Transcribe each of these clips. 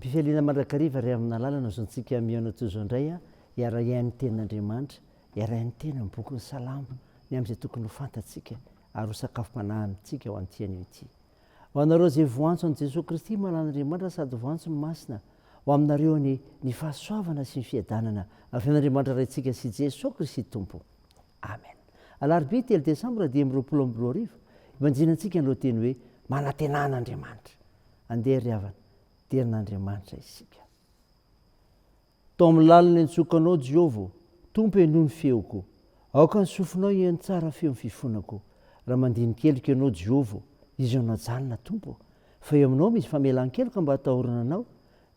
ampifaliana mandrakariva ray amina lalana zontsika miaona tozo indray a iara-iain'ny tenin'Andriamanitra, iara-iain'ny tena ny boky ny salamo ny am'izay tokony ho fantatsika ary ho sakafo manahantsika ho an'tian'io ity. Ho anareo zay voantso an' Jesosy Kristy manan'Andriamanitra sady voantso ny masina, ho aminareo ny fahasoavana sy ny fiadanana avy an'Andriamanitra raintsika sy Jesosy Kristy Tompo. Amen. Alarobia 3 Desambra 2024 ivanjinantsika nyleo teny hoe manantenan'Andriamanitra. Andeha ry havana, derin'Andriamanitra isika. Tao amin'ny lalina entsokanao Jehova, Tompo ianoho ny feoko. Aoka ny sofinao ihaino tsara feo ny fifonako. Raha mandinikelika ianao Jehova, izy ianao janona Tompo. Fa eo aminao misy famelan-keloka mba hatahorana anao.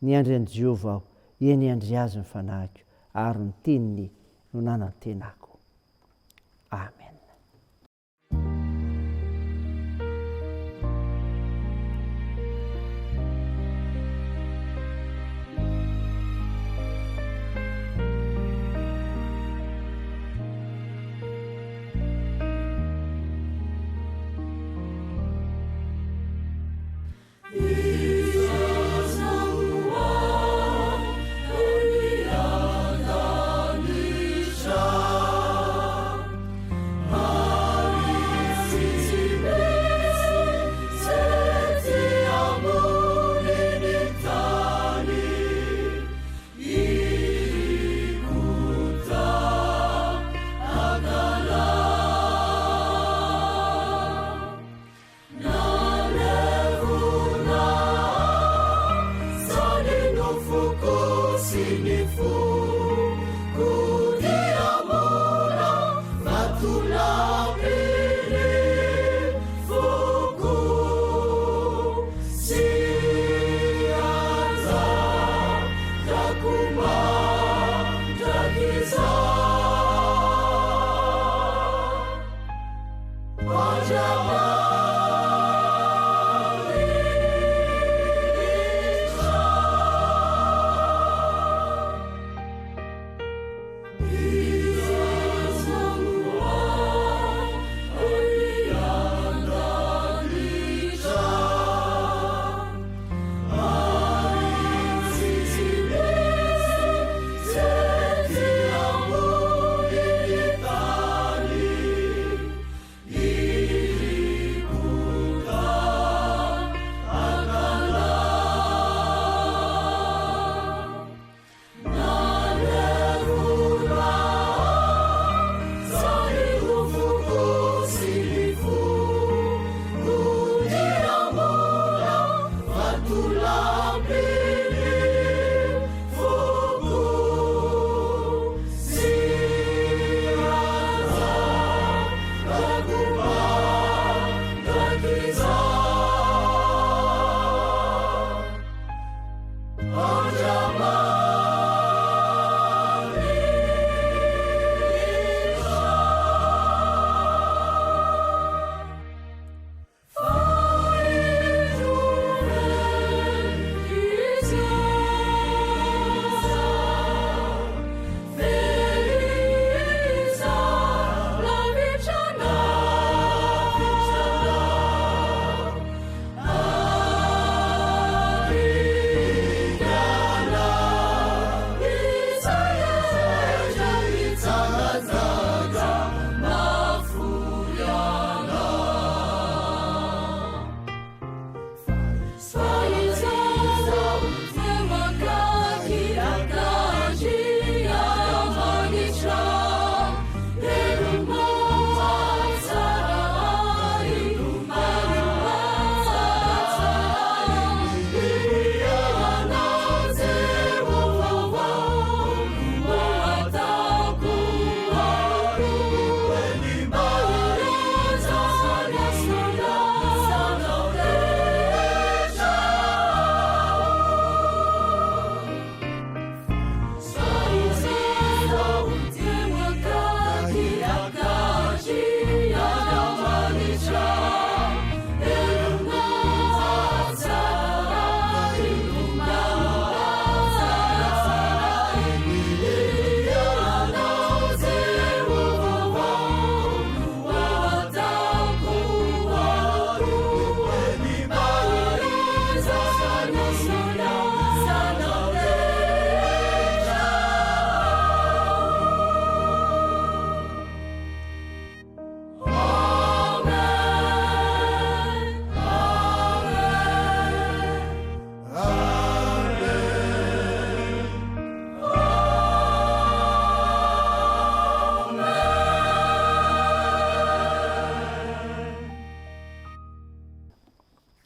Ny andry an'i Jehova aho, eny andry azy ny fanahiko, ary ny teniny no nanantenako. Amen. Shall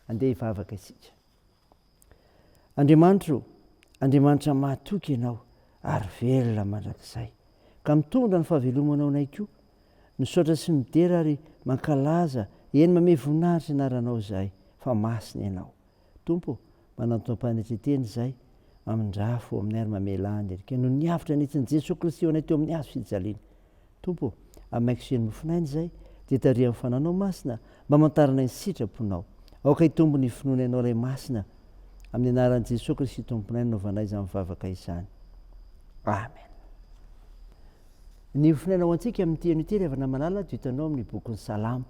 andeha hivavaka isika. Andriamanitra mahatoky ianao ary velona mandrakizay ka mitondra ny fahavelomanao nay koa, misaotra sy midera ary mankalaza eny mame voninahitra inaranao zahay fa masina ianao. Tompo, manantom-panetreteny zay amin-drafo amin'ny ary mamelany erika noho ny avitra nitsiny Jesosy Kristy eo anay teo amin'ny hazo fijaliana. Tompo, amaiko seny mofinainy zay dia taria amin'ny fananao masina mba mantarana ny sitraponao. Aoka hitombo ny finoana ianao ray masina amin'ny anaran'i Jesosy Kristy tomponay naovanay izany mivavaka izany. Amen. Ny ofinaina ho antsika amin'ny teny ity revana malala dia hitanao amin'ny bokin'ny Salamo.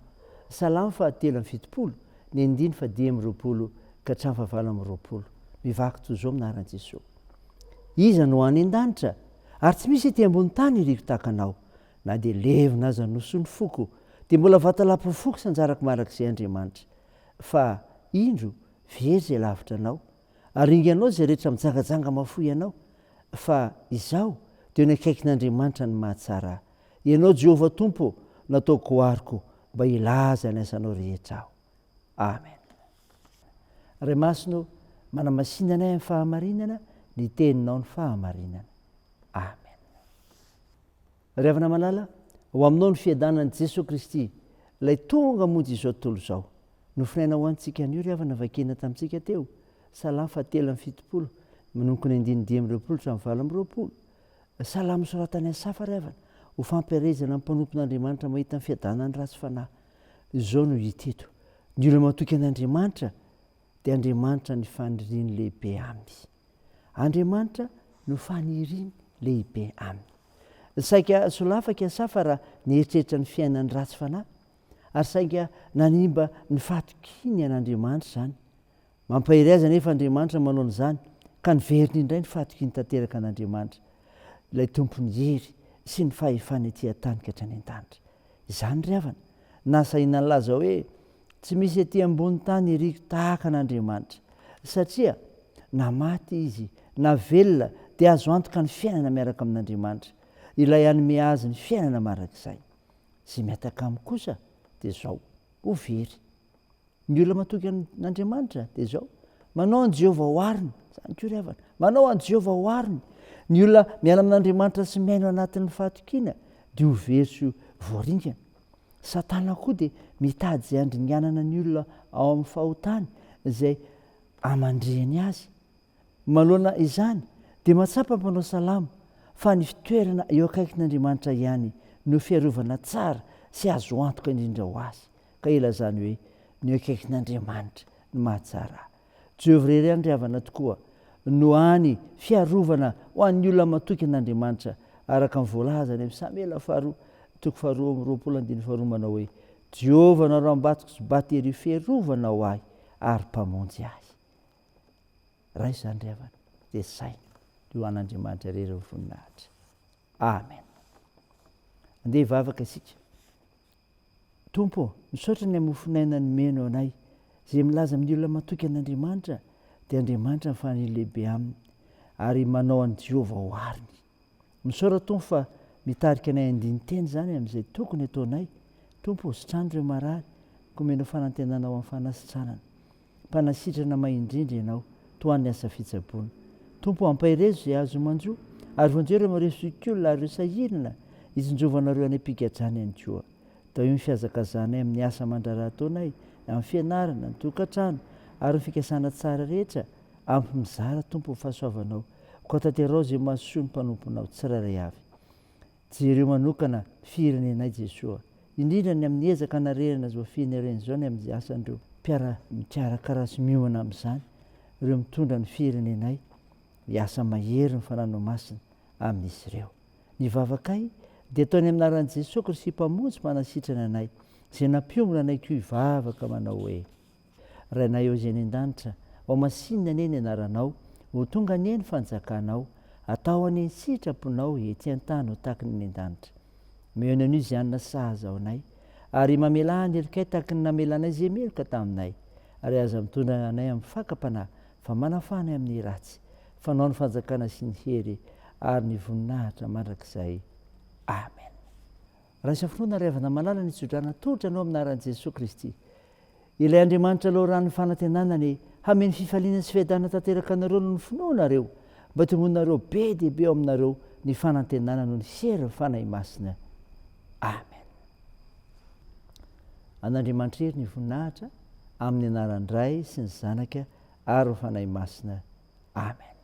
Salamo 3:70, ny 9:20 ka hatramin'ny 20. Mivahaka toy izao aminaran'i Jesosy. Iza no any an-danitra ary tsy misy ety ambony tany iriko tahaka anao, na dia levona aza no sy ny foko dia mbola vatalapo foko sanjarako marak'izay Andriamanitra. Fa indro very zay lavitra anao ary inganao zay rehetra mijangajanga mafoy ianao. Fa izaho dia ny akaikin'Andriamanitra ny mahatsara. Ianao Jehovah Tompo, nataoko hoariko mba hilaza ny asanao rehetra aho. Amen. Ray masino, manamasinana amin'ny fahamarinana, ny teninao ny fahamarinana. Amen. Revana malala, ho aminao ny fiadanan'i Jesosy Kristy, ilay tonga monjy izao tontolo izao. Nofinaina ho antsika an'io revana vakena tamintsika teo. Salamo 3:70, manomboka ny 9:20 hatramin'ny 20. Salamo soratany Asafa revana, ho fampiarezana amin'ny mpanompon'Andriamanitra mahita ny fiadanany ratsy fanahy. Izao no hita eto: ny olona matoky an'Andriamanitra dia Andriamanitra ny faniriany lehibe aminy. Andriamanitra no faniriany lehibe aminy. Saika solafaka Asafa raha nieritreritra ny fiainany ratsy fanahy, ary saika nanimba ny fahatokiny an'Andriamanitra zany. Mampahery azy anefa Andriamanitra manao an'izany ka niveriny indray ny fahatokiny tanteraka an'Andriamanitra, ilay tompony hery sy ny fahefany etỳ an-tany ka hatrany an-danitra. Izany ry havana, nasaina nilaza hoe tsy misy etỳ ambony tany iriko tahaka an'Andriamanitra, satria na maty izy na velona dia azo antoka ny fiainana miaraka amin'Andriamanitra, ilay hanome azy ny fiainana marak'izay. Zay miataka aminy kosa dia izao: ho very. Ny olona matoky an'Andriamanitra dia izao: manao an Jehovah hoariny, zany koa ry havana, manao an Jehovah hoariny. Ny olona miala amin'Andriamanitra sy miaino anatin'ny fahatokiana dia ho very sy voaringana. Satana koa dia mitady izay andringanana ny olona ao amin'ny fahotany izay amandrihany azy. Manoloana izany dia mahatsapa mpanao salamo fa ny fitoerana eo akaikin'Andriamanitra ihany no fiarovana tsara sy azo antoka indrindra ho azy. Ka ilazany hoe ny akaikin'Andriamanitra ny mahatsara. Jehovah irery ihany ry havana tokoa no hany fiarovana ho an'ny olona matoky an'Andriamanitra, araka ny voalaza any amin'ny Samuela 2:20 manao hoe: Jehovah naroam-batiko sy batery fiarovana ho ahy ary mpamonjy ahy. Raha izany ry havana dia saina ho an'Andriamanitra irery ny voninahitra. Amen. Andeha hivavaka isika. Tompo, misaotra ny amofinaina ny meno anay izay milaza amin'ny olona matoky an'Andriamanitra dia Andriamanitra ny faniriany lehibe aminy ary manao an Jehovah hoariny. Misaotra Tompo fa mitarika anay andiny teny zany amin'izay tokony ataonay. Tompo, sitrany ireo marary, komenao fanantenana ao amin'ny fanasitranana. Mpanasitrana mahindrindra ianao, toa ny asa fitsaboana. Tompo, ampahirezo izay azo manjo ary vonjeo ireo maresokiolona ary ireo sahirana hitsinjovanareo any am-pigadrany any koa. Da io ny fihazakazanay amin'ny asa aman-draharaha ataonay, amin'ny fianarana, ny tokantrano ary ny fikasana tsara rehetra, ampy mizara Tompo ny fahasoavanao. Koa tanterao izay mahasoa ny mpanomponao tsirairay avy. Jereo manokana firenenay Jesosy, indrindra ny amin'ny ezaka narerana azo firenena izao ny amin'ny asan'ireo mikarakara sy miomana amin'izany, ireo mitondra ny firenenay, hiasa mahery ny fananao masina amin'izy ireo. Ny vavakay dia ataony amin'ny anaran'i Jesosy Kristy mpamonjy manasitrana anay, izay nampiombona anay koa hivavaka manao hoe: Rainay eo izay any an-danitra, ao masinina anie ny anaranao, ho tonga anie ny fanjakanao, atao anie ny sitraponao ety an-tany ho tahaka ny an-danitra. Mehona an'io izay anona sahaza ao anay, ary mamela ny erikay tahaka ny namelanay izay meloka taminay, ary aza mitondra anay amin'ny fakam-panahy fa manafanay amin'ny ratsy. Fanao ny fanjakana sy ny hery ary ny voninahitra mandrakizay. Amen. Raha isa finoana ry havana malala ny tsodrana tolotra anao amin'ny anaran'i Jesosy Kristy, ilay andriamanitra aloha raha ny fanantenanany hameny fifaliana sy fiaidana tanteraka anareo no ny finoanareo mba tongonareo be diaibe eo aminareo ny fanantenana no ny sery fanahy masina. Amen. An'andriamanitra hery ny voninahitra amin'ny anaran'ny Ray sy ny Zanaka ary ny fanahy masina. Amen.